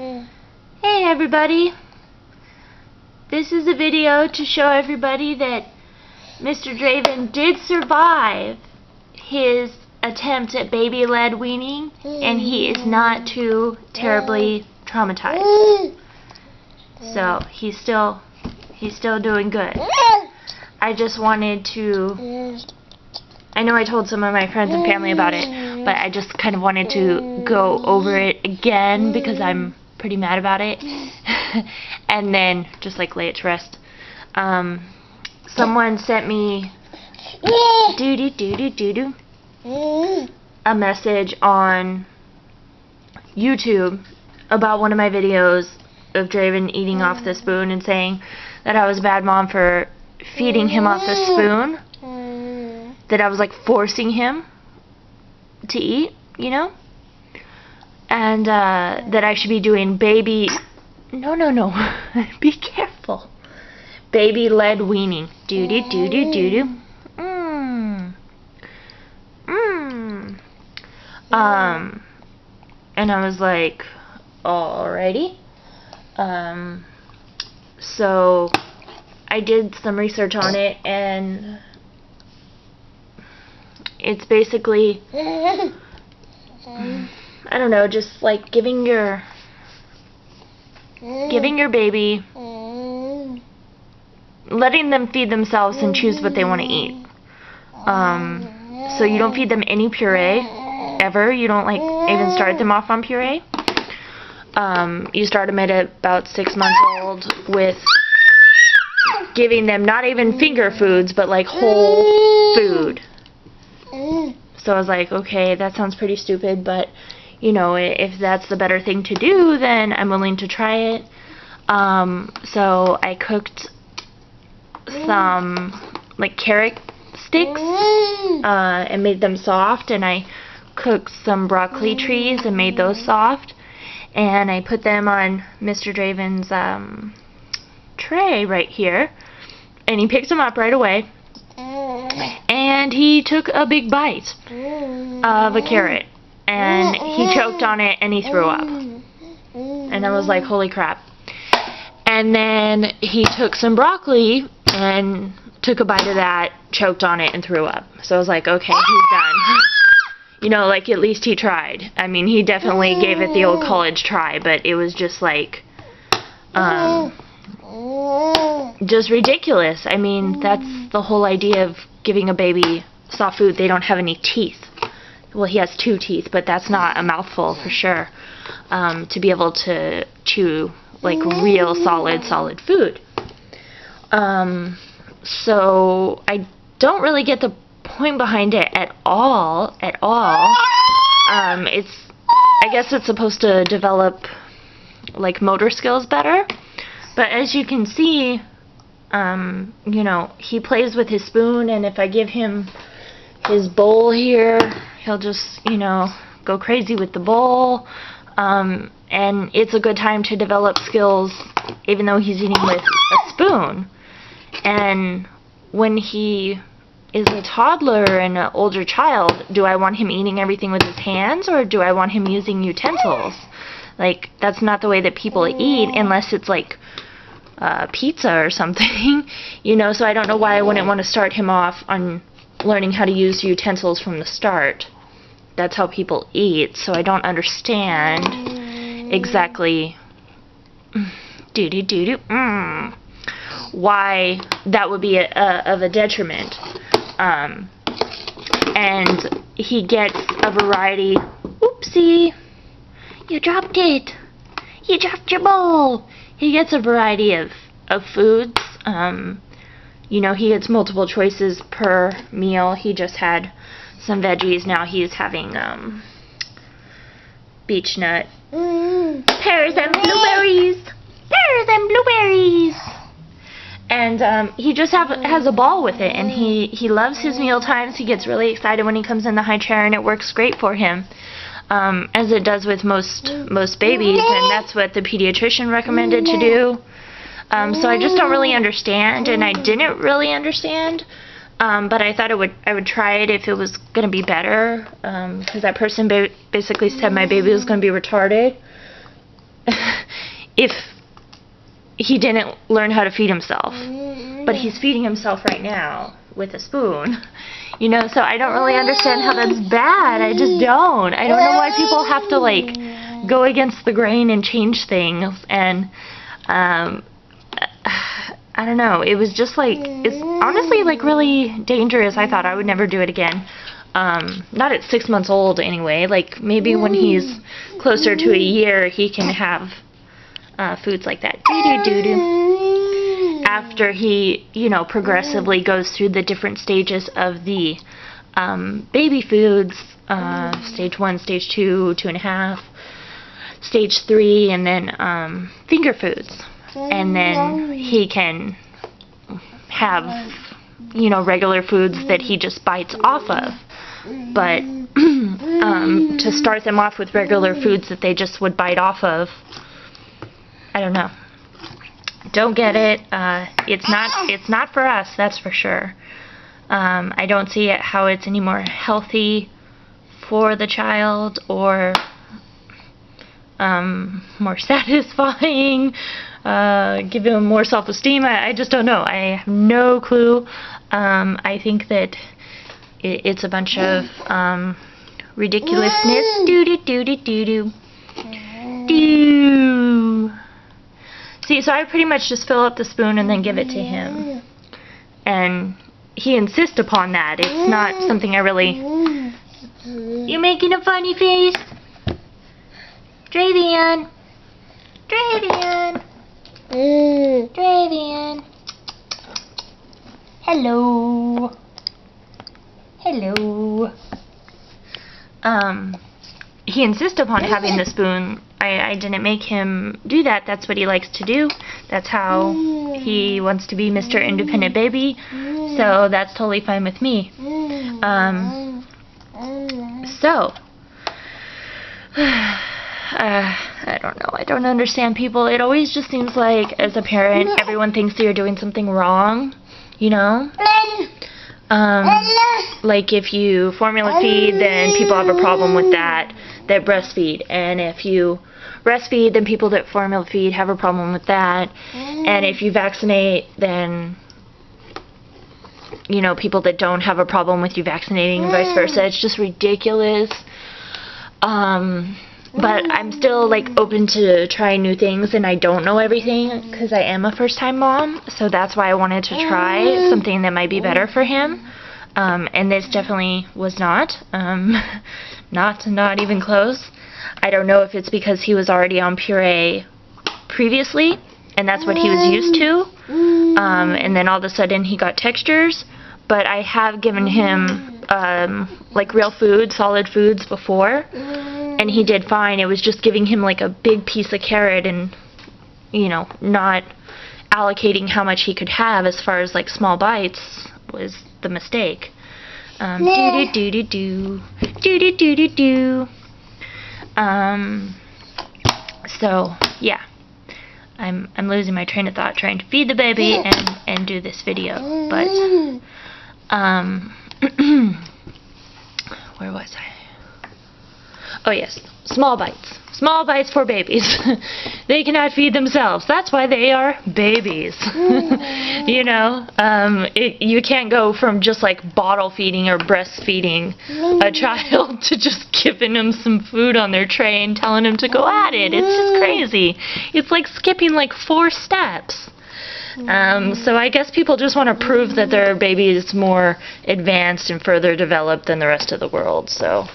Hey everybody! This is a video to show everybody that Mr. Draven did survive his attempt at baby-led weaning, and he is not too terribly traumatized. So he's still doing good. I just wanted to, I know I told some of my friends and family about it, but I just kind of wanted to go over it again because I'm pretty mad about it. And then just like lay it to rest. Someone sent me a message on YouTube about one of my videos of Draven eating off the spoon and saying that I was a bad mom for feeding him off the spoon, that I was like forcing him to eat, you know, and that I should be doing baby, no, be careful, baby-led weaning, and I was like, alrighty. So I did some research on it, and it's basically, I don't know, just like giving your baby, letting them feed themselves and choose what they want to eat. So you don't feed them any puree ever. You don't like even start them off on puree. You start them at about 6 months old with giving them not even finger foods, but like whole food. So I was like, okay, that sounds pretty stupid, but you know, if that's the better thing to do, then I'm willing to try it. So I cooked some like carrot sticks and made them soft, and I cooked some broccoli trees and made those soft, and I put them on Mr. Draven's tray right here, and he picked them up right away, and he took a big bite of a carrot, and he choked on it and he threw up, and I was like, holy crap. And then he took some broccoli and took a bite of that, choked on it, and threw up. So I was like, okay, he's done. You know, like, at least he tried. I mean, he definitely gave it the old college try, but it was just like, just ridiculous. I mean, that's the whole idea of giving a baby soft food. They don't have any teeth. Well, he has 2 teeth, but that's not a mouthful for sure, to be able to chew, like, real solid food. So I don't really get the point behind it at all. I guess it's supposed to develop like motor skills better, but as you can see, you know, he plays with his spoon, and if I give him his bowl here, he'll just, you know, go crazy with the bowl, and it's a good time to develop skills even though he's eating with a spoon. And when he is a toddler and an older child, do I want him eating everything with his hands, or do I want him using utensils? Like, that's not the way that people eat unless it's like pizza or something, you know, so I don't know why I wouldn't want to start him off on learning how to use utensils from the start. That's how people eat, so I don't understand exactly why that would be of a detriment. And he gets a variety. Oopsie, you dropped it. You dropped your bowl. He gets a variety of foods. You know, he gets multiple choices per meal. He just had some veggies. Now he's having beech nut, pears and blueberries. Pears and blueberries. And he just has a ball with it, and he loves his meal times. He gets really excited when he comes in the high chair, and it works great for him, as it does with most babies, and that's what the pediatrician recommended to do. So I just don't really understand, and I didn't really understand, but I thought I would try it if it was going to be better, because that person basically said my baby was going to be retarded. if he didn't learn how to feed himself. But he's feeding himself right now with a spoon. You know, so I don't really understand how that's bad. I just don't. I don't know why people have to, like, go against the grain and change things. And, I don't know. It was just, like, it's honestly, like, really dangerous. I thought I would never do it again. Not at 6 months old, anyway. Like, maybe when he's closer to a year, he can have foods like that. After he, you know, progressively goes through the different stages of the baby foods, stage 1, stage 2, 2.5, stage 3, and then finger foods. And then he can have, you know, regular foods that he just bites off of. But to start them off with regular foods that they just would bite off of, I don't know. Don't get it. It's not for us, that's for sure. I don't see it how it's any more healthy for the child or more satisfying, give him more self-esteem. I just don't know. I have no clue. I think that it's a bunch of ridiculousness. Doo-doo-doo-doo-doo-doo. Doo. See, so I pretty much just fill up the spoon and then give it to him. And he insists upon that. It's not something I really... You making a funny face? Dravian! Dravian! Dravian! Hello! Hello! He insists upon having the spoon. I didn't make him do that. That's what he likes to do. That's how he wants to be Mr. Independent Baby. So that's totally fine with me. So, I don't know. I don't understand people. It always just seems like, as a parent, everyone thinks that you're doing something wrong, you know? Like if you formula feed, then people have a problem with that breastfeed. And if you breastfeed, then people that formula feed have a problem with that. And if you vaccinate, then, you know, people that don't have a problem with you vaccinating and vice versa. It's just ridiculous. But I'm still, like, open to trying new things, and I don't know everything because I am a first-time mom, so that's why I wanted to try something that might be better for him. And this definitely was not. Not even close. I don't know if it's because he was already on puree previously, and that's what he was used to. And then all of a sudden he got textures. But I have given him, like, real food, solid foods before. And he did fine. It was just giving him like a big piece of carrot and, you know, not allocating how much he could have as far as like small bites was the mistake. Do-do-do-do-do. Do-do-do-do-do. So, yeah. I'm losing my train of thought trying to feed the baby and do this video. But, where was I? Oh yes, small bites. Small bites for babies. They cannot feed themselves. That's why they are babies. You know, you can't go from just like bottle feeding or breastfeeding a child to just giving them some food on their tray and telling them to go at it. It's just crazy. It's like skipping like 4 steps. So I guess people just want to prove that their baby is more advanced and further developed than the rest of the world. So.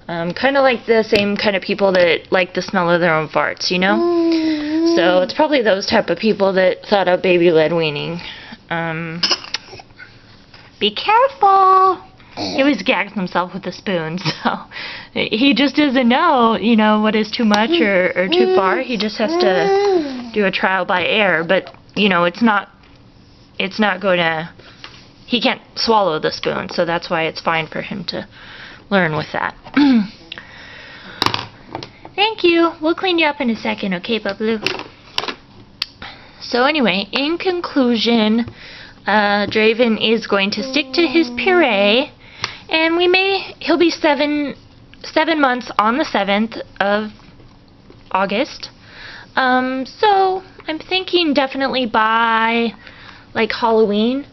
Kind of like the same kind of people that like the smell of their own farts, you know? So it's probably those type of people that thought up baby-led weaning. Be careful! He always gags himself with a spoon, so he just doesn't know, you know, what is too much or too far. He just has to do a trial by error, but, you know, it's not going to, he can't swallow the spoon, so that's why it's fine for him to learn with that. Thank you. We'll clean you up in a second, okay, Bubbloo? So anyway, in conclusion, Draven is going to stick to his puree, and he'll be seven months on the 7th of August. So I'm thinking definitely by like Halloween,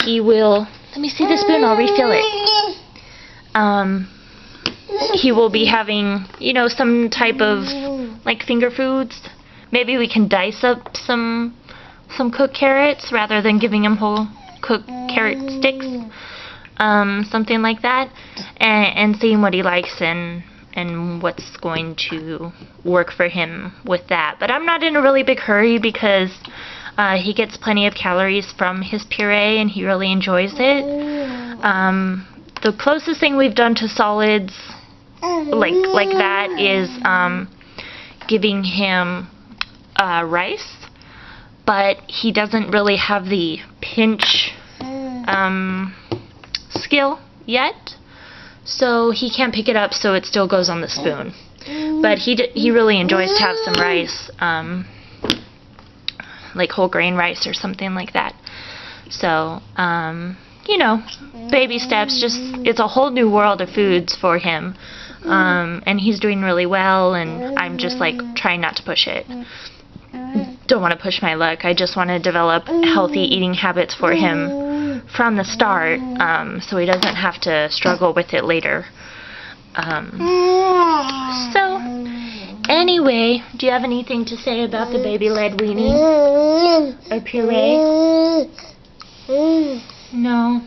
he will, let me see the spoon, I'll refill it. He will be having, you know, some type of like finger foods. Maybe we can dice up some cooked carrots rather than giving him whole cooked carrot sticks. Something like that, and seeing what he likes and what's going to work for him with that. But I'm not in a really big hurry because he gets plenty of calories from his puree and he really enjoys it. The closest thing we've done to solids like that is giving him rice, but he doesn't really have the pinch skill yet, so he can't pick it up, so it still goes on the spoon. But he really enjoys to have some rice, like whole grain rice or something like that. So you know, baby steps, just it's a whole new world of foods for him, and he's doing really well, and I'm just like trying not to push it. Don't want to push my luck. I just want to develop healthy eating habits for him from the start, so he doesn't have to struggle with it later. So anyway, do you have anything to say about the baby-led weaning or puree? No.